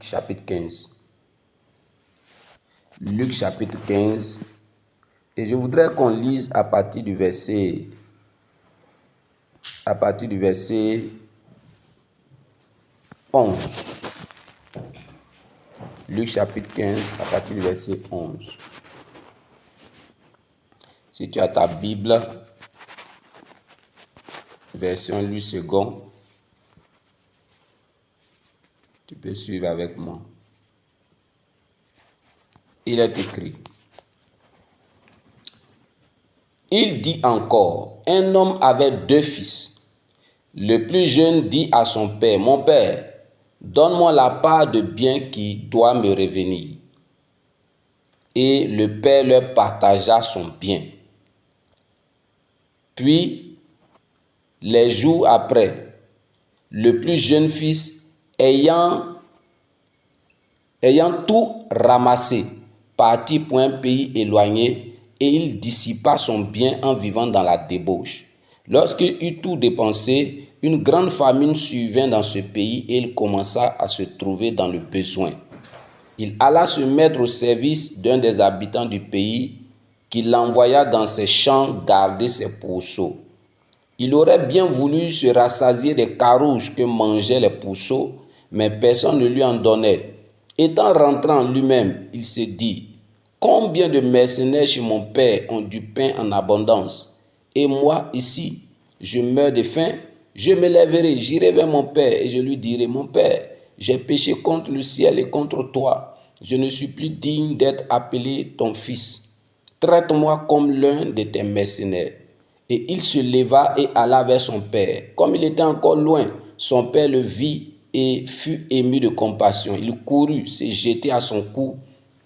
Chapitre 15. Luc chapitre 15. Et je voudrais qu'on lise à partir du verset 11. Luc chapitre 15 à partir du verset 11. Si tu as ta Bible, version Louis II, tu peux suivre avec moi. Il est écrit. Il dit encore, un homme avait 2 fils. Le plus jeune dit à son père, « Mon père, donne-moi la part de bien qui doit me revenir. » Et le père leur partagea son bien. Puis, les jours après, le plus jeune fils, ayant tout ramassé, partit pour un pays éloigné, et il dissipa son bien en vivant dans la débauche. Lorsqu'il eut tout dépensé, une grande famine survint dans ce pays et il commença à se trouver dans le besoin. Il alla se mettre au service d'un des habitants du pays qui l'envoya dans ses champs garder ses pourceaux. Il aurait bien voulu se rassasier des carouges que mangeaient les pourceaux, mais personne ne lui en donnait. Étant rentré en lui-même, il se dit, « Combien de mercenaires chez mon père ont du pain en abondance, et moi ici, je meurs de faim. Je me lèverai, j'irai vers mon père et je lui dirai, « Mon père, j'ai péché contre le ciel et contre toi. Je ne suis plus digne d'être appelé ton fils. Traite-moi comme l'un de tes mercenaires. » Et il se leva et alla vers son père. Comme il était encore loin, son père le vit et fut ému de compassion. Il courut, se jeter à son cou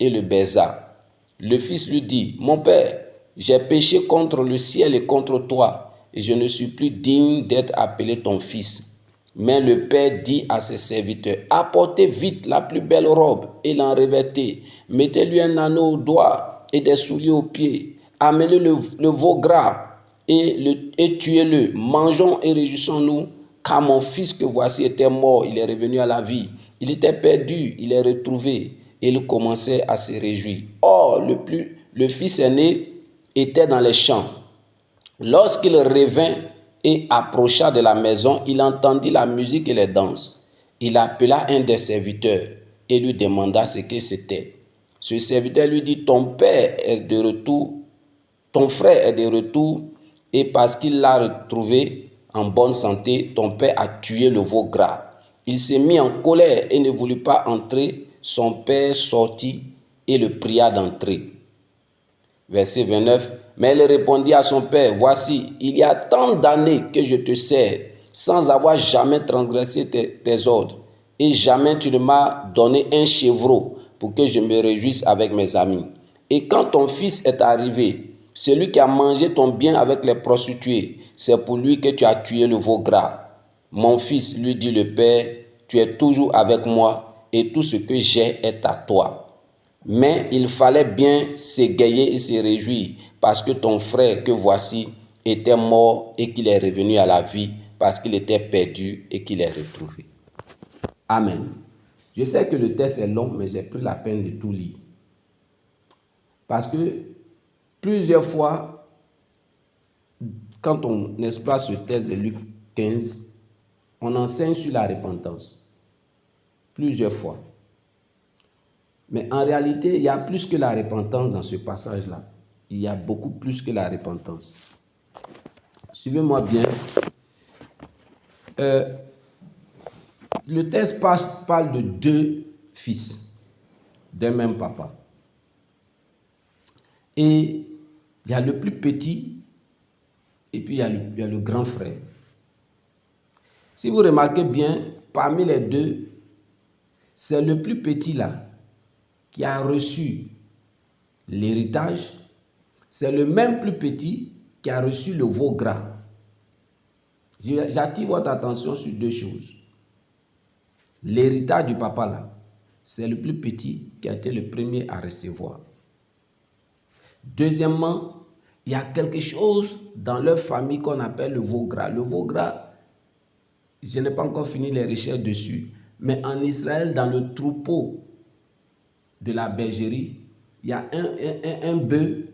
et le baisa. Le fils lui dit, « Mon père, j'ai péché contre le ciel et contre toi, et je ne suis plus digne d'être appelé ton fils. » Mais le père dit à ses serviteurs, « Apportez vite la plus belle robe et l'en revêtez. Mettez-lui un anneau au doigt et des souliers aux pieds. Amenez le veau gras et tuez-le. Mangeons et réjouissons-nous, car mon fils que voici était mort, il est revenu à la vie. Il était perdu, il est retrouvé. » Et il commençait à se réjouir. Or, le fils aîné était dans les champs. Lorsqu'il revint et approcha de la maison, il entendit la musique et les danses. Il appela un des serviteurs et lui demanda ce que c'était. Ce serviteur lui dit, « Ton père est de retour, ton frère est de retour, et parce qu'il l'a retrouvé en bonne santé, ton père a tué le veau gras. » Il s'est mis en colère et ne voulut pas entrer. Son père sortit et le pria d'entrer. Verset 29. Mais il répondit à son père, « Voici, il y a tant d'années que je te sers, sans avoir jamais transgressé tes ordres, et jamais tu ne m'as donné un chevreau pour que je me réjouisse avec mes amis. Et quand ton fils est arrivé, celui qui a mangé ton bien avec les prostituées, c'est pour lui que tu as tué le veau gras. » Mon fils, lui dit le père, tu es toujours avec moi et tout ce que j'ai est à toi. Mais il fallait bien s'égayer et se réjouir parce que ton frère que voici était mort et qu'il est revenu à la vie, parce qu'il était perdu et qu'il est retrouvé. Amen. Je sais que le texte est long, mais j'ai pris la peine de tout lire. Parce que plusieurs fois, quand on explore ce texte de Luc 15, on enseigne sur la repentance. Plusieurs fois. Mais en réalité, il y a plus que la repentance dans ce passage-là. Il y a beaucoup plus que la repentance. Suivez-moi bien. Le texte parle de 2 fils d'un même papa. Et il y a le plus petit et puis il y a le grand frère. Si vous remarquez bien, parmi les 2, c'est le plus petit là qui a reçu l'héritage. C'est le même plus petit qui a reçu le veau gras. J'attire votre attention sur 2 choses. L'héritage du papa là, c'est le plus petit qui a été le premier à recevoir. Deuxièmement, il y a quelque chose dans leur famille qu'on appelle le veau gras. Le veau gras, je n'ai pas encore fini les recherches dessus, Mais en Israël, dans le troupeau de la bergerie, il y a un bœuf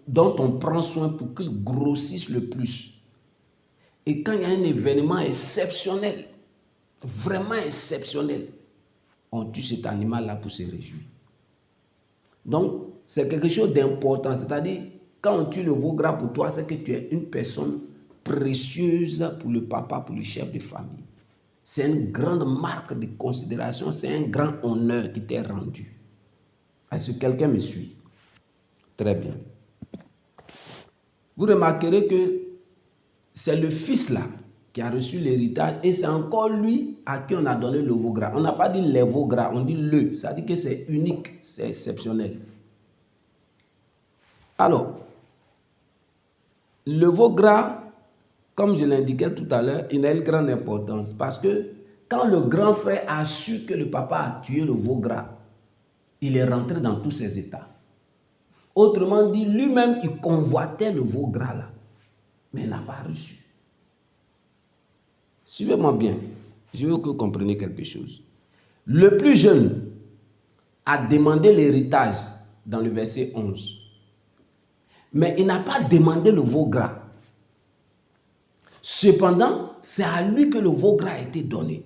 dont on prend soin pour qu'il grossisse le plus. Et quand il y a un événement exceptionnel, vraiment exceptionnel, on tue cet animal-là pour se réjouir. Donc, c'est quelque chose d'important. C'est-à-dire, quand on tue le veau gras pour toi, c'est que tu es une personne précieuse pour le papa, pour le chef de famille. C'est une grande marque de considération, c'est un grand honneur qui t'est rendu. Est-ce que quelqu'un me suit? Très bien. Vous remarquerez que c'est le fils là qui a reçu l'héritage et c'est encore lui à qui on a donné le veau gras. On n'a pas dit les veaux gras, on dit le. Ça dit que c'est unique, c'est exceptionnel. Alors, le veau gras, comme je l'indiquais tout à l'heure, il a une grande importance parce que quand le grand frère a su que le papa a tué le veau gras, il est rentré dans tous ses états. Autrement dit, lui-même, il convoitait le veau gras là, mais il n'a pas reçu. Suivez-moi bien, je veux que vous compreniez quelque chose. Le plus jeune a demandé l'héritage dans le verset 11. Mais il n'a pas demandé le veau gras. Cependant, c'est à lui que le veau gras a été donné.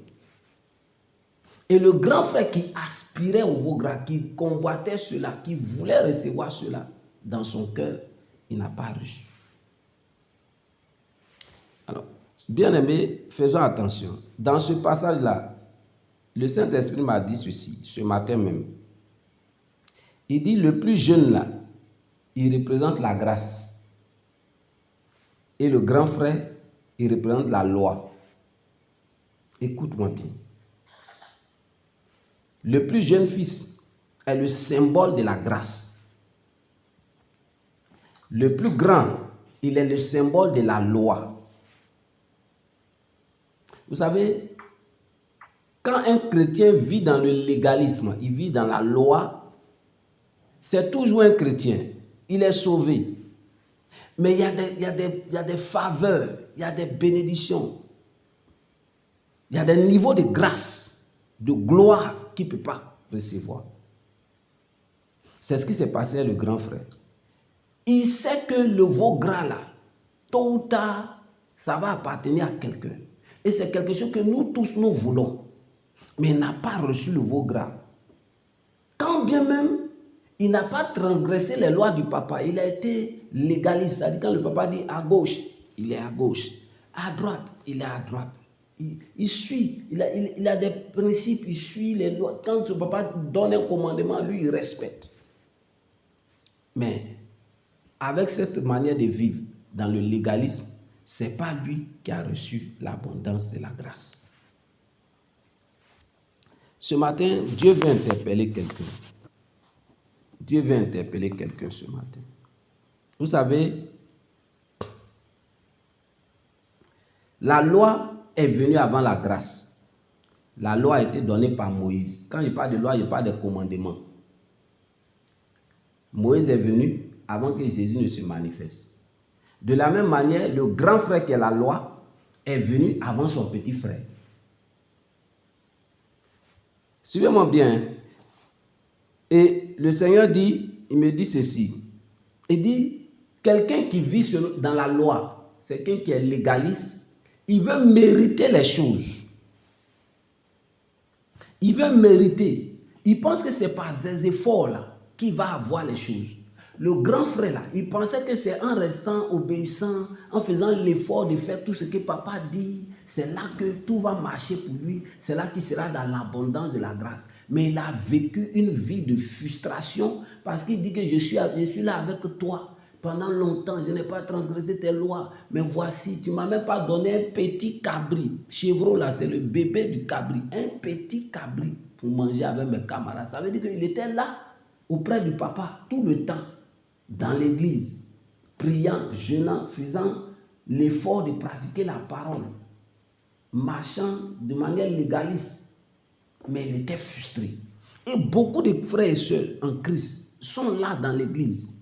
Et le grand frère qui aspirait au veau gras, qui convoitait cela, qui voulait recevoir cela dans son cœur, il n'a pas reçu. Alors, bien aimé, faisons attention. Dans ce passage-là, le Saint-Esprit m'a dit ceci, ce matin même. Il dit, le plus jeune là, il représente la grâce. Et le grand frère, il représente la loi. Écoute-moi bien. Le plus jeune fils est le symbole de la grâce. Le plus grand, il est le symbole de la loi. Vous savez, quand un chrétien vit dans le légalisme, il vit dans la loi, c'est toujours un chrétien. Il est sauvé. Mais il y a des faveurs, il y a des bénédictions. Il y a des niveaux de grâce, de gloire qu'il ne peut pas recevoir. C'est ce qui s'est passé avec le grand frère. Il sait que le veau gras là, tôt ou tard, ça va appartenir à quelqu'un. Et c'est quelque chose que nous tous nous voulons. Mais il n'a pas reçu le veau gras. Quand bien même, il n'a pas transgressé les lois du papa. Il a été légaliste. C'est-à-dire quand le papa dit à gauche, il est à gauche. À droite, il est à droite. Il suit, il a des principes, il suit les lois. Quand son papa donne un commandement, lui, il respecte. Mais avec cette manière de vivre dans le légalisme, ce n'est pas lui qui a reçu l'abondance de la grâce. Ce matin, Dieu veut interpeller quelqu'un. Dieu veut interpeller quelqu'un ce matin. Vous savez, la loi est venue avant la grâce. La loi a été donnée par Moïse. Quand il parle de loi, il parle de commandement. Moïse est venu avant que Jésus ne se manifeste. De la même manière, le grand frère qui est la loi est venu avant son petit frère. Suivez-moi bien. Et le Seigneur dit, il me dit ceci. Il dit, quelqu'un qui vit dans la loi, c'est quelqu'un qui est légaliste, il veut mériter les choses. Il veut mériter. Il pense que c'est par ses efforts là qu'il va avoir les choses. Le grand frère là, il pensait que c'est en restant obéissant, en faisant l'effort de faire tout ce que papa dit, c'est là que tout va marcher pour lui, c'est là qu'il sera dans l'abondance de la grâce. Mais il a vécu une vie de frustration parce qu'il dit que je suis là avec toi. Pendant longtemps, je n'ai pas transgressé tes lois. Mais voici, tu ne m'as même pas donné un petit cabri. Chevreau, là, c'est le bébé du cabri. Un petit cabri pour manger avec mes camarades. Ça veut dire qu'il était là, auprès du papa, tout le temps, dans l'église, priant, jeûnant, faisant l'effort de pratiquer la parole, marchant de manière légaliste. Mais il était frustré. Et beaucoup de frères et sœurs en Christ sont là dans l'église.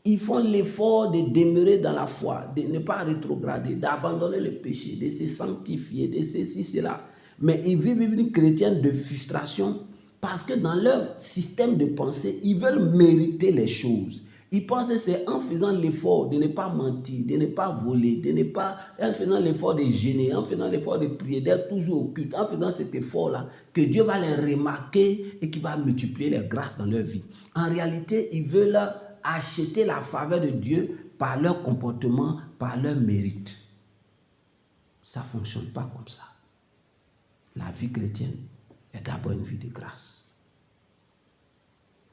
Ils font l'effort de demeurer dans la foi, de ne pas rétrograder, d'abandonner le péché, de se sanctifier, de ceci, cela. Mais ils vivent une vie chrétienne de frustration parce que dans leur système de pensée, ils veulent mériter les choses. Ils pensent que c'est en faisant l'effort de ne pas mentir, de ne pas voler, en faisant l'effort de gêner, en faisant l'effort de prier, d'être toujours au culte, en faisant cet effort-là, que Dieu va les remarquer et qu'il va multiplier les grâces dans leur vie. En réalité, ils veulent acheter la faveur de Dieu par leur comportement, par leur mérite. Ça ne fonctionne pas comme ça. La vie chrétienne est d'abord une vie de grâce.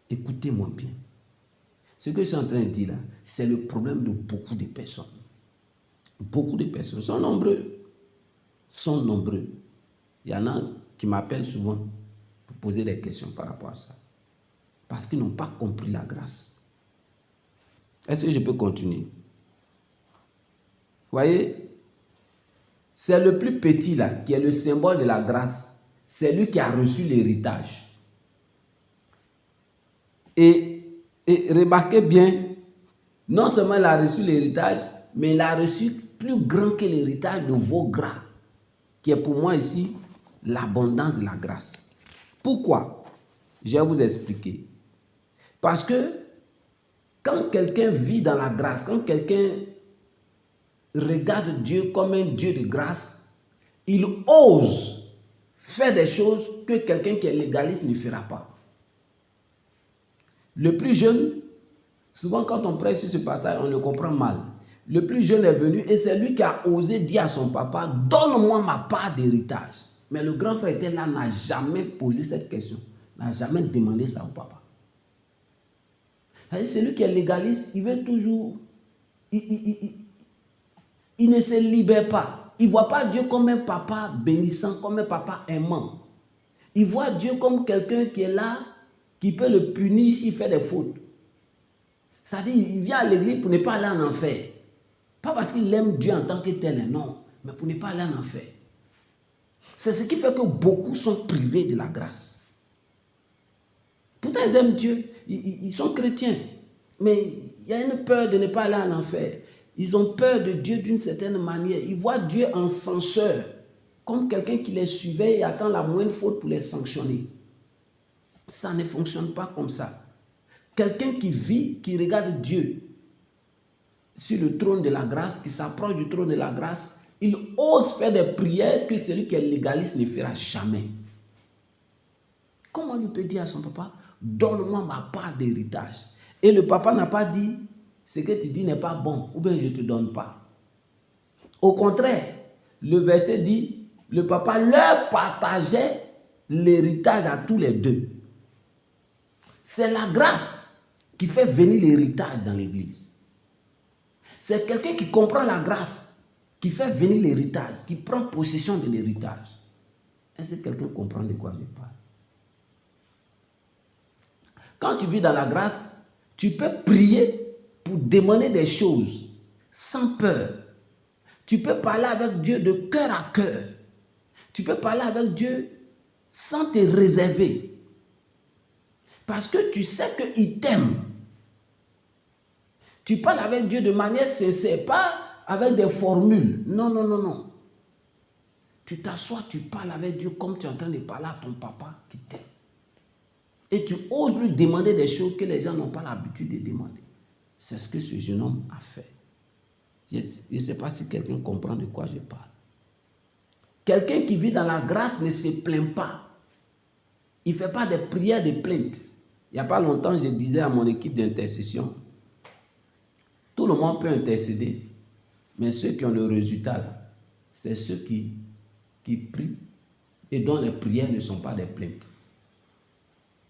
Écoutez-moi bien. Ce que je suis en train de dire là, c'est le problème de beaucoup de personnes. Beaucoup de personnes sont nombreux. Il y en a qui m'appellent souvent pour poser des questions par rapport à ça. Parce qu'ils n'ont pas compris la grâce. Est-ce que je peux continuer? Vous voyez, c'est le plus petit là, qui est le symbole de la grâce. C'est lui qui a reçu l'héritage. Et remarquez bien, non seulement il a reçu l'héritage, mais il a reçu plus grand que l'héritage de vos gras, qui est pour moi ici l'abondance de la grâce. Pourquoi? Je vais vous expliquer. Parce que quand quelqu'un vit dans la grâce, quand quelqu'un regarde Dieu comme un Dieu de grâce, il ose faire des choses que quelqu'un qui est légaliste ne fera pas. Le plus jeune, souvent quand on prêche sur ce passage, on le comprend mal. Le plus jeune est venu et c'est lui qui a osé dire à son papa, donne-moi ma part d'héritage. Mais le grand frère était là, n'a jamais posé cette question, n'a jamais demandé ça au papa. C'est lui qui est légaliste, il veut toujours, il ne se libère pas. Il ne voit pas Dieu comme un papa bénissant, comme un papa aimant. Il voit Dieu comme quelqu'un qui est là, qui peut le punir s'il fait des fautes. C'est-à-dire, il vient à l'église pour ne pas aller en enfer. Pas parce qu'il aime Dieu en tant que tel, non, mais pour ne pas aller en enfer. C'est ce qui fait que beaucoup sont privés de la grâce. Pourtant, ils aiment Dieu, ils sont chrétiens, mais il y a une peur de ne pas aller en enfer. Ils ont peur de Dieu d'une certaine manière. Ils voient Dieu en censeur, comme quelqu'un qui les surveille et attend la moindre faute pour les sanctionner. Ça ne fonctionne pas comme ça. Quelqu'un qui vit, qui regarde Dieu sur le trône de la grâce, qui s'approche du trône de la grâce, il ose faire des prières que celui qui est légaliste ne fera jamais. Comment il peut dire à son papa, donne-moi ma part d'héritage? Et le papa n'a pas dit, ce que tu dis n'est pas bon, ou bien je ne te donne pas. Au contraire, le verset dit, le papa leur partageait l'héritage à tous les deux. C'est la grâce qui fait venir l'héritage dans l'église. C'est quelqu'un qui comprend la grâce qui fait venir l'héritage, qui prend possession de l'héritage. Est-ce que quelqu'un comprend de quoi je parle? Quand tu vis dans la grâce, tu peux prier pour demander des choses sans peur. Tu peux parler avec Dieu de cœur à cœur. Tu peux parler avec Dieu sans te réserver. Parce que tu sais qu'il t'aime. Tu parles avec Dieu de manière sincère, pas avec des formules. Non, non, non, non. Tu t'assois, tu parles avec Dieu comme tu es en train de parler à ton papa qui t'aime. Et tu oses lui demander des choses que les gens n'ont pas l'habitude de demander. C'est ce que ce jeune homme a fait. Je ne sais pas si quelqu'un comprend de quoi je parle. Quelqu'un qui vit dans la grâce ne se plaint pas. Il ne fait pas des prières de plainte. Il n'y a pas longtemps, je disais à mon équipe d'intercession, tout le monde peut intercéder, mais ceux qui ont le résultat, c'est ceux qui prient et dont les prières ne sont pas des plaintes.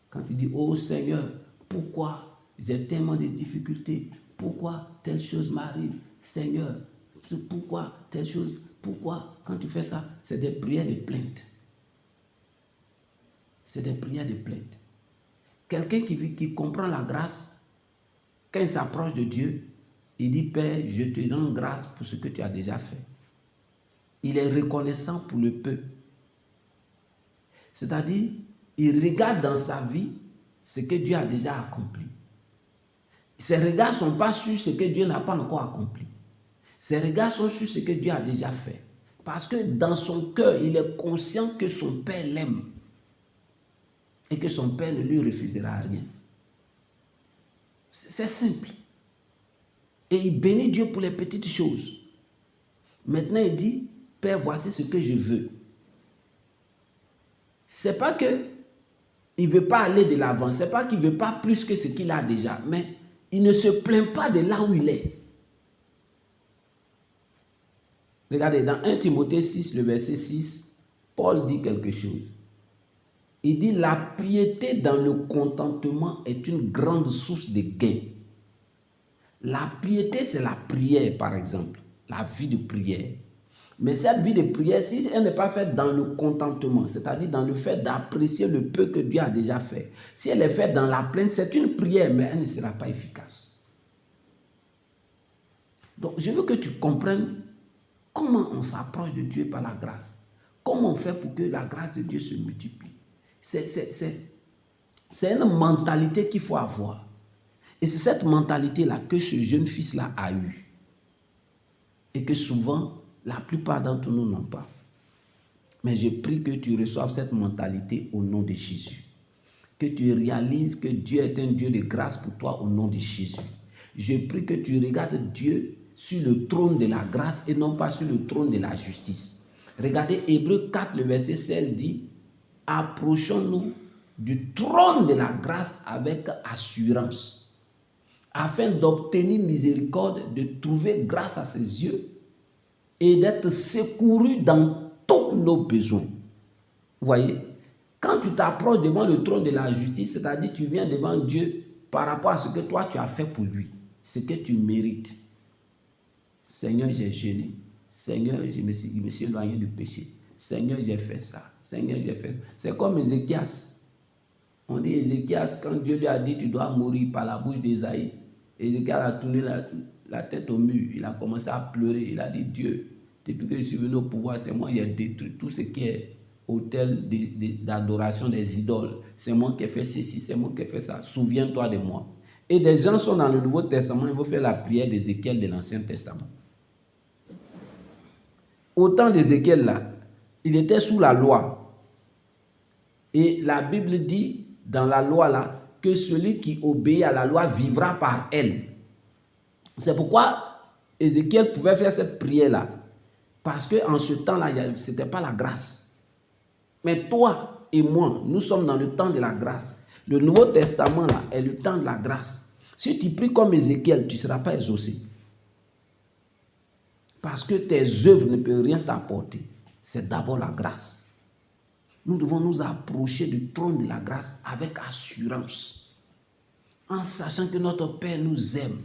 Quand tu dis, oh Seigneur, pourquoi j'ai tellement de difficultés? Pourquoi telle chose m'arrive? Seigneur, pourquoi telle chose? Pourquoi? Quand tu fais ça, c'est des prières de plainte. C'est des prières de plainte. Quelqu'un qui comprend la grâce, quand il s'approche de Dieu, il dit, Père, je te rends grâce pour ce que tu as déjà fait. Il est reconnaissant pour le peu. C'est-à-dire, il regarde dans sa vie ce que Dieu a déjà accompli. Ses regards ne sont pas sur ce que Dieu n'a pas encore accompli. Ses regards sont sur ce que Dieu a déjà fait. Parce que dans son cœur, il est conscient que son père l'aime et que son père ne lui refusera rien. C'est simple. Et il bénit Dieu pour les petites choses. Maintenant, il dit, Père, voici ce que je veux. C'est pas que il ne veut pas aller de l'avant, c'est pas qu'il ne veut pas plus que ce qu'il a déjà, mais il ne se plaint pas de là où il est. Regardez, dans 1 Timothée 6, le verset 6, Paul dit quelque chose. Il dit, la piété dans le contentement est une grande source de gain. La piété, c'est la prière, par exemple, la vie de prière. Mais cette vie de prière, si elle n'est pas faite dans le contentement, c'est-à-dire dans le fait d'apprécier le peu que Dieu a déjà fait, si elle est faite dans la plainte, c'est une prière, mais elle ne sera pas efficace. Donc, je veux que tu comprennes comment on s'approche de Dieu par la grâce. Comment on fait pour que la grâce de Dieu se multiplie. C'est une mentalité qu'il faut avoir. Et c'est cette mentalité-là que ce jeune fils-là a eue. Et que souvent, la plupart d'entre nous n'ont pas. Mais je prie que tu reçoives cette mentalité au nom de Jésus. Que tu réalises que Dieu est un Dieu de grâce pour toi au nom de Jésus. Je prie que tu regardes Dieu sur le trône de la grâce et non pas sur le trône de la justice. Regardez Hébreux 4, le verset 16 dit, approchons-nous du trône de la grâce avec assurance, afin d'obtenir miséricorde, de trouver grâce à ses yeux et d'être secouru dans tous nos besoins. Vous voyez, quand tu t'approches devant le trône de la justice, c'est-à-dire tu viens devant Dieu par rapport à ce que toi tu as fait pour lui, ce que tu mérites. Seigneur, j'ai jeûné. Seigneur, je me suis éloigné du péché. Seigneur, j'ai fait ça. Seigneur, j'ai fait ça. C'est comme Ézéchias. On dit Ézéchias, quand Dieu lui a dit tu dois mourir par la bouche d'Ésaïe, Ézéchias a tourné la tête au mur. Il a commencé à pleurer. Il a dit Dieu, depuis que je suis venu au pouvoir, c'est moi qui ai détruit tout ce qui est autel d'adoration des idoles. C'est moi qui ai fait ceci, c'est moi qui ai fait ça. Souviens-toi de moi. Et des gens sont dans le Nouveau Testament, ils vont faire la prière d'Ézéchiel de l'Ancien Testament. Au temps d'Ézéchiel, là, il était sous la loi. Et la Bible dit dans la loi là que celui qui obéit à la loi vivra par elle. C'est pourquoi Ézéchiel pouvait faire cette prière là. Parce qu'en ce temps-là, ce n'était pas la grâce. Mais toi et moi, nous sommes dans le temps de la grâce. Le Nouveau Testament là est le temps de la grâce. Si tu pries comme Ézéchiel, tu ne seras pas exaucé. Parce que tes œuvres ne peuvent rien t'apporter. C'est d'abord la grâce. Nous devons nous approcher du trône de la grâce avec assurance. En sachant que notre Père nous aime.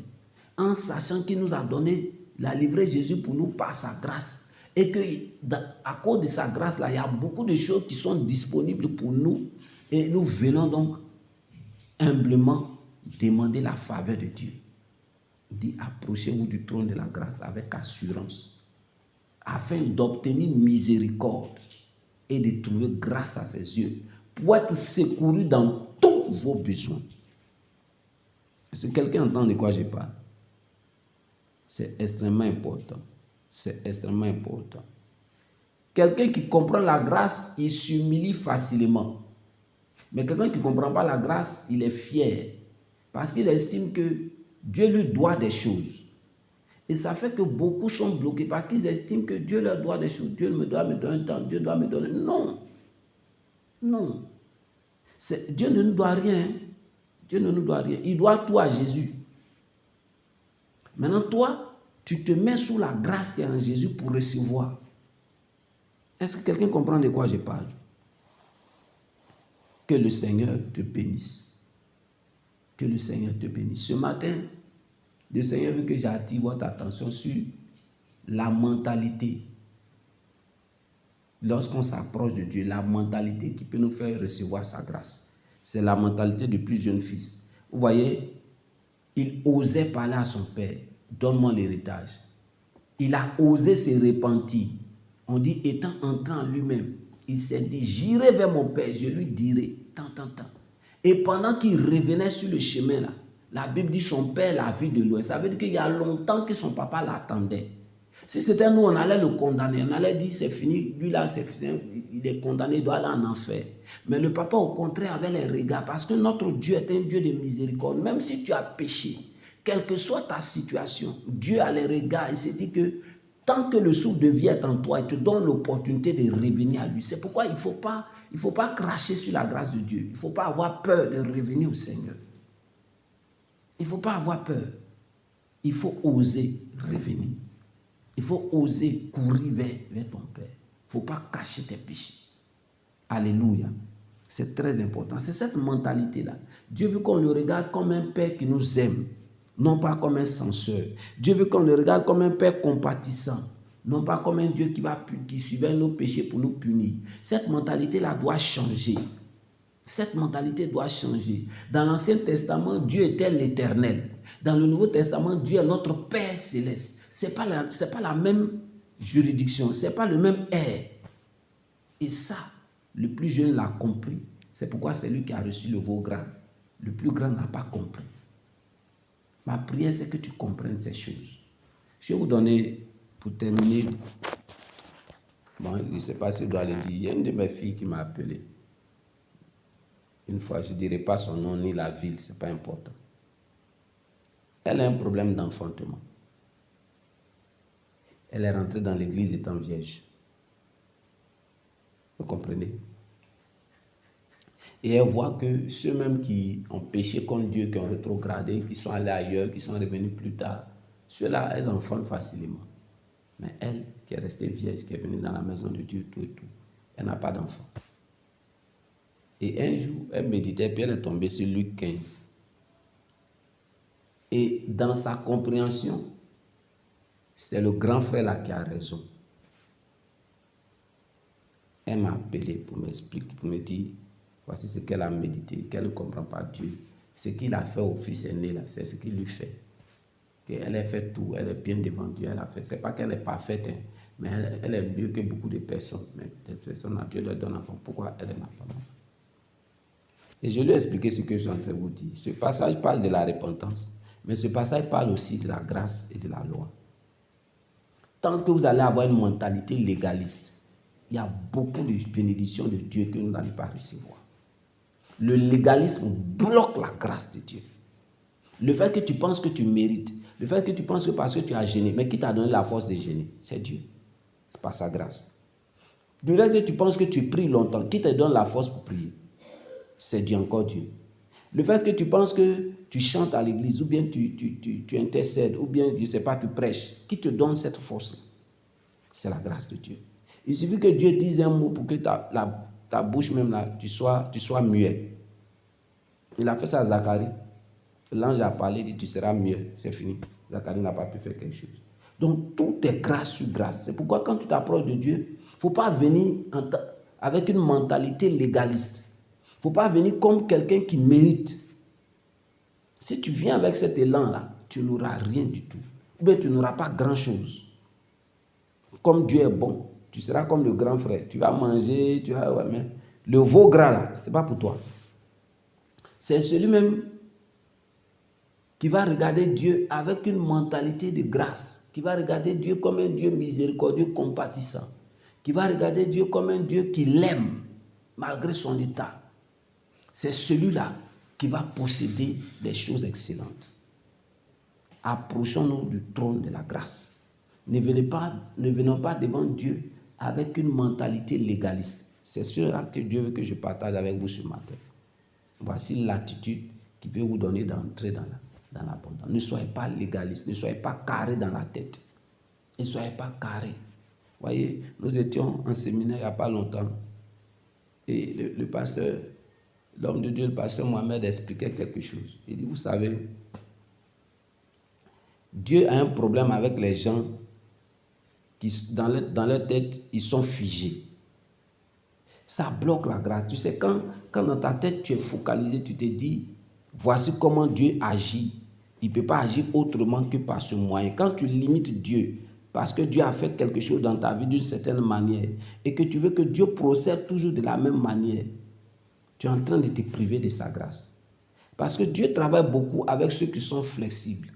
En sachant qu'il nous a donné, il a livré Jésus pour nous par sa grâce. Et qu'à cause de sa grâce-là, il y a beaucoup de choses qui sont disponibles pour nous. Et nous venons donc humblement demander la faveur de Dieu. Il dit, approchez-vous du trône de la grâce avec assurance, afin d'obtenir miséricorde et de trouver grâce à ses yeux, pour être secouru dans tous vos besoins. Est-ce que quelqu'un entend de quoi je parle? C'est extrêmement important. C'est extrêmement important. Quelqu'un qui comprend la grâce, il s'humilie facilement. Mais quelqu'un qui ne comprend pas la grâce, il est fier. Parce qu'il estime que Dieu lui doit des choses. Et ça fait que beaucoup sont bloqués parce qu'ils estiment que Dieu leur doit des choses. Dieu doit me donner un temps, Dieu doit me donner... Non. Non. Dieu ne nous doit rien. Dieu ne nous doit rien. Il doit tout à Jésus. Maintenant, toi, tu te mets sous la grâce qui est en Jésus pour recevoir. Est-ce que quelqu'un comprend de quoi je parle? Que le Seigneur te bénisse. Que le Seigneur te bénisse. Ce matin, le Seigneur veut que j'attire votre attention sur la mentalité. Lorsqu'on s'approche de Dieu, la mentalité qui peut nous faire recevoir sa grâce. C'est la mentalité du plus jeune fils. Vous voyez, il osait parler à son père. Donne-moi l'héritage. Il a osé se repentir. On dit, étant entré en lui-même, il s'est dit, j'irai vers mon père, je lui dirai, tant. Et pendant qu'il revenait sur le chemin là, la Bible dit son père l'a vu de loin. Ça veut dire qu'il y a longtemps que son papa l'attendait. Si c'était nous, on allait le condamner. On allait dire, c'est fini, lui là, c'est fini, il est condamné, il doit aller en enfer. Mais le papa, au contraire, avait les regards. Parce que notre Dieu est un Dieu de miséricorde. Même si tu as péché, quelle que soit ta situation, Dieu a les regards. Il se dit que tant que le souffle de vie est en toi, il te donne l'opportunité de revenir à lui. C'est pourquoi il ne faut pas cracher sur la grâce de Dieu. Il ne faut pas avoir peur de revenir au Seigneur. Il ne faut pas avoir peur. Il faut oser revenir. Il faut oser courir vers ton Père. Il ne faut pas cacher tes péchés. Alléluia. C'est très important. C'est cette mentalité-là. Dieu veut qu'on le regarde comme un Père qui nous aime, non pas comme un censeur. Dieu veut qu'on le regarde comme un Père compatissant, non pas comme un Dieu qui suivait nos péchés pour nous punir. Cette mentalité-là doit changer. Cette mentalité doit changer. Dans l'Ancien Testament, Dieu était l'Éternel. Dans le Nouveau Testament, Dieu est notre Père céleste. Ce n'est pas la même juridiction, ce n'est pas le même air. Et ça, le plus jeune l'a compris. C'est pourquoi c'est lui qui a reçu le veau grand. Le plus grand n'a pas compris. Ma prière, c'est que tu comprennes ces choses. Je vais vous donner, pour terminer, bon, je ne sais pas si je dois le dire, il y a une de mes filles qui m'a appelé. Une fois, je ne dirai pas son nom ni la ville, ce n'est pas important. Elle a un problème d'enfantement. Elle est rentrée dans l'église étant vierge. Vous comprenez? Et elle voit que ceux-mêmes qui ont péché contre Dieu, qui ont rétrogradé, qui sont allés ailleurs, qui sont revenus plus tard, ceux-là, elles enfantent facilement. Mais elle, qui est restée vierge, qui est venue dans la maison de Dieu, tout et tout, elle n'a pas d'enfant. Et un jour, elle méditait, puis elle est tombée sur Luc 15. Et dans sa compréhension, c'est le grand frère là qui a raison. Elle m'a appelé pour m'expliquer, pour me dire, voici ce qu'elle a médité, qu'elle ne comprend pas Dieu. Ce qu'il a fait au fils aîné là, c'est ce qu'il lui fait. Elle a fait tout, elle est bien devant Dieu, elle a fait. C'est pas qu'elle est parfaite, hein, mais elle est mieux que beaucoup de personnes. Mais des personnes, Dieu leur donne enfant. Pourquoi elle n'a pas d'enfant? Et je lui ai expliqué ce que je suis en train de vous dire. Ce passage parle de la repentance, mais ce passage parle aussi de la grâce et de la loi. Tant que vous allez avoir une mentalité légaliste, il y a beaucoup de bénédictions de Dieu que nous n'allons pas recevoir. Le légalisme bloque la grâce de Dieu. Le fait que tu penses que tu mérites, le fait que tu penses que parce que tu as gêné, mais qui t'a donné la force de gêner, c'est Dieu. C'est pas sa grâce. Le fait que tu penses que tu pries longtemps, qui te donne la force pour prier, c'est Dieu, encore Dieu. Le fait que tu penses que tu chantes à l'église, ou bien tu intercèdes, ou bien, je ne sais pas, tu prêches, qui te donne cette force-là? C'est la grâce de Dieu. Il suffit que Dieu dise un mot pour que ta bouche même là, tu sois muet. Il a fait ça à Zacharie. L'ange a parlé, il dit tu seras muet. C'est fini. Zacharie n'a pas pu faire quelque chose. Donc tout est grâce sur grâce. C'est pourquoi quand tu t'approches de Dieu, il ne faut pas venir avec une mentalité légaliste. Il ne faut pas venir comme quelqu'un qui mérite. Si tu viens avec cet élan-là, tu n'auras rien du tout. Ou bien tu n'auras pas grand-chose. Comme Dieu est bon, tu seras comme le grand frère. Tu vas manger, mais le veau gras là, ce n'est pas pour toi. C'est celui-même qui va regarder Dieu avec une mentalité de grâce, qui va regarder Dieu comme un Dieu miséricordieux, compatissant, qui va regarder Dieu comme un Dieu qui l'aime malgré son état. C'est celui-là qui va posséder des choses excellentes. Approchons-nous du trône de la grâce. Ne venons pas devant Dieu avec une mentalité légaliste. C'est cela que Dieu veut que je partage avec vous ce matin. Voici l'attitude qui peut vous donner d'entrer dans l'abondance. Ne soyez pas légaliste, ne soyez pas carré dans la tête. Ne soyez pas carré. Voyez, nous étions en séminaire il n'y a pas longtemps. Et le pasteur, l'homme de Dieu, le pasteur Mohamed expliquait quelque chose. Il dit, vous savez, Dieu a un problème avec les gens qui, dans leur tête, ils sont figés. Ça bloque la grâce. Tu sais, quand dans ta tête, tu es focalisé, tu te dis, voici comment Dieu agit. Il ne peut pas agir autrement que par ce moyen. Quand tu limites Dieu, parce que Dieu a fait quelque chose dans ta vie d'une certaine manière, et que tu veux que Dieu procède toujours de la même manière, tu es en train de te priver de sa grâce. Parce que Dieu travaille beaucoup avec ceux qui sont flexibles.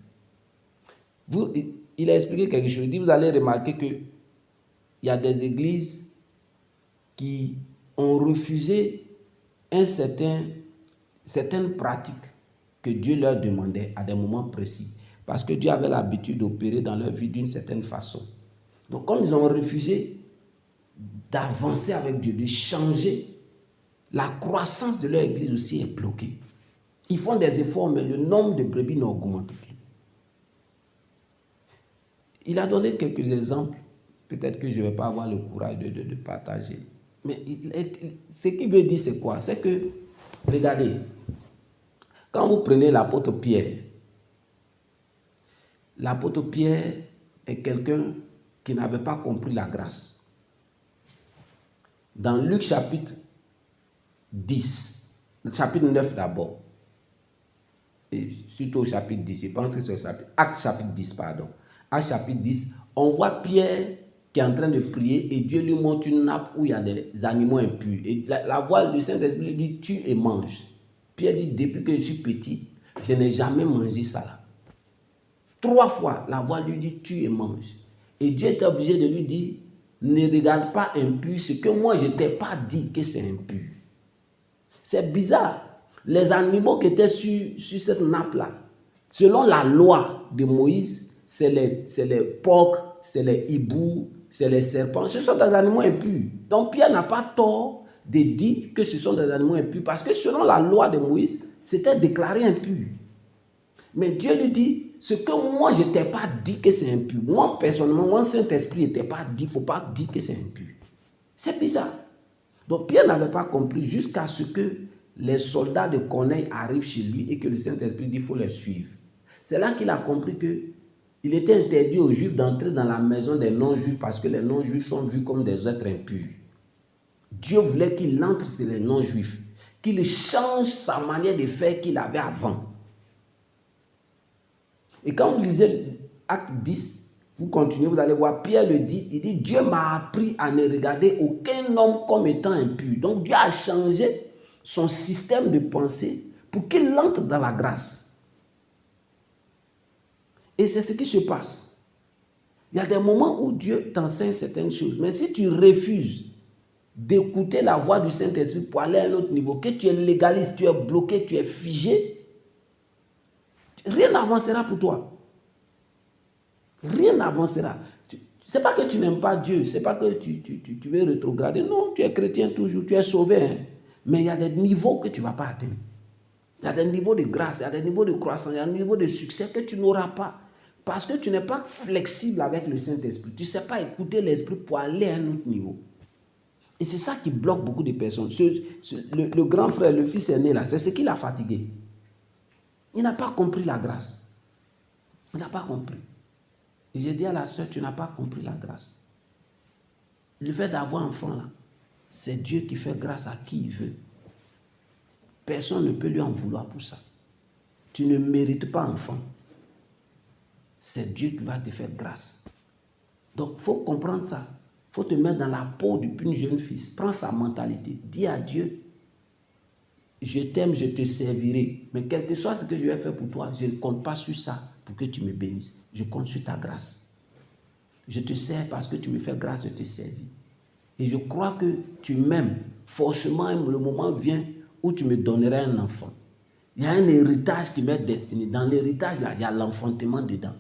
il a expliqué quelque chose. Il dit, vous allez remarquer qu'il y a des églises qui ont refusé certaines pratiques que Dieu leur demandait à des moments précis. Parce que Dieu avait l'habitude d'opérer dans leur vie d'une certaine façon. Donc, comme ils ont refusé d'avancer avec Dieu, de changer, la croissance de leur église aussi est bloquée. Ils font des efforts, mais le nombre de brebis n'augmente plus. Il a donné quelques exemples. Peut-être que je ne vais pas avoir le courage de partager. Mais ce qu'il veut dire, c'est quoi? C'est que, regardez, quand vous prenez l'apôtre Pierre est quelqu'un qui n'avait pas compris la grâce. Dans Luc chapitre 10, chapitre 9 d'abord, et surtout au chapitre 10, je pense que c'est au chapitre, Acte chapitre 10, pardon. Acte chapitre 10, on voit Pierre qui est en train de prier et Dieu lui montre une nappe où il y a des animaux impurs. Et la voix du Saint-Esprit lui dit, tue et mange. Pierre dit, depuis que je suis petit, je n'ai jamais mangé ça là. 3 fois, la voix lui dit, tue et mange. Et Dieu était obligé de lui dire, ne regarde pas impur ce que moi je ne t'ai pas dit que c'est impur. C'est bizarre. Les animaux qui étaient sur cette nappe-là, selon la loi de Moïse, c'est les porcs, c'est les hiboux, c'est les serpents. Ce sont des animaux impurs. Donc Pierre n'a pas tort de dire que ce sont des animaux impurs parce que selon la loi de Moïse, c'était déclaré impur. Mais Dieu lui dit, ce que moi je ne t'ai pas dit que c'est impur. Moi personnellement, mon Saint-Esprit ne t'a pas dit, il ne faut pas dire que c'est impur. C'est bizarre. Donc Pierre n'avait pas compris jusqu'à ce que les soldats de Corneille arrivent chez lui et que le Saint-Esprit dit qu'il faut les suivre. C'est là qu'il a compris qu'il était interdit aux Juifs d'entrer dans la maison des non-Juifs parce que les non-Juifs sont vus comme des êtres impurs. Dieu voulait qu'il entre chez les non-Juifs, qu'il change sa manière de faire qu'il avait avant. Et quand vous lisez Acte 10, vous continuez, vous allez voir, Pierre le dit, il dit, Dieu m'a appris à ne regarder aucun homme comme étant impur. Donc Dieu a changé son système de pensée pour qu'il entre dans la grâce. Et c'est ce qui se passe. Il y a des moments où Dieu t'enseigne certaines choses, mais si tu refuses d'écouter la voix du Saint-Esprit pour aller à un autre niveau, que tu es légaliste, tu es bloqué, tu es figé, rien n'avancera pour toi. Rien n'avancera. Ce n'est pas que tu n'aimes pas Dieu, ce n'est pas que tu veux rétrograder. Non, tu es chrétien toujours, tu es sauvé. Hein. Mais il y a des niveaux que tu ne vas pas atteindre. Il y a des niveaux de grâce, il y a des niveaux de croissance, il y a des niveaux de succès que tu n'auras pas. Parce que tu n'es pas flexible avec le Saint-Esprit. Tu ne sais pas écouter l'Esprit pour aller à un autre niveau. Et c'est ça qui bloque beaucoup de personnes. Le grand frère, le fils aîné là, c'est ce qui l'a fatigué. Il n'a pas compris la grâce. Il n'a pas compris. Et j'ai dit à la soeur, tu n'as pas compris la grâce. Le fait d'avoir un enfant là, c'est Dieu qui fait grâce à qui il veut. Personne ne peut lui en vouloir pour ça. Tu ne mérites pas enfant. C'est Dieu qui va te faire grâce. Donc, il faut comprendre ça. Il faut te mettre dans la peau d'une jeune fille. Prends sa mentalité. Dis à Dieu, je t'aime, je te servirai. Mais quel que soit ce que je vais faire pour toi, je ne compte pas sur ça pour que tu me bénisses. Je compte sur ta grâce. Je te sers parce que tu me fais grâce de te servir. Et je crois que tu m'aimes. Forcément, le moment vient où tu me donneras un enfant. Il y a un héritage qui m'est destiné. Dans l'héritage, là, il y a l'enfantement dedans.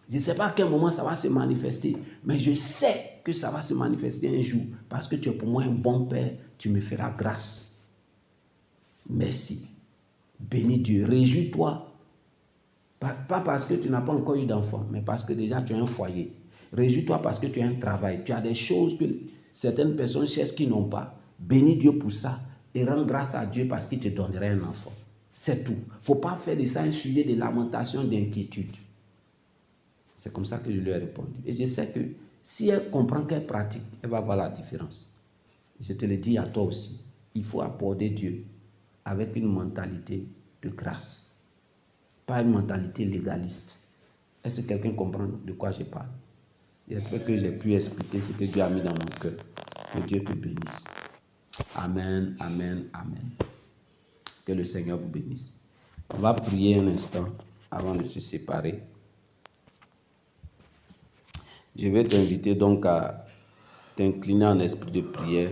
Je ne sais pas à quel moment ça va se manifester, mais je sais que ça va se manifester un jour parce que tu es pour moi un bon père, tu me feras grâce. Merci. Bénis Dieu. Réjouis-toi. Pas parce que tu n'as pas encore eu d'enfant, mais parce que déjà tu as un foyer. Réjouis-toi parce que tu as un travail. Tu as des choses que certaines personnes cherchent qui n'ont pas. Bénis Dieu pour ça et rends grâce à Dieu parce qu'il te donnerait un enfant. C'est tout. Il ne faut pas faire de ça un sujet de lamentation, d'inquiétude. C'est comme ça que je lui ai répondu. Et je sais que si elle comprend qu'elle pratique, elle va voir la différence. Je te le dis à toi aussi. Il faut aborder Dieu avec une mentalité de grâce. Pas une mentalité légaliste. Est-ce que quelqu'un comprend de quoi je parle? J'espère que j'ai pu expliquer ce que Dieu a mis dans mon cœur. Que Dieu te bénisse. Amen, amen, amen. Que le Seigneur vous bénisse. On va prier un instant avant de se séparer. Je vais t'inviter donc à t'incliner en esprit de prière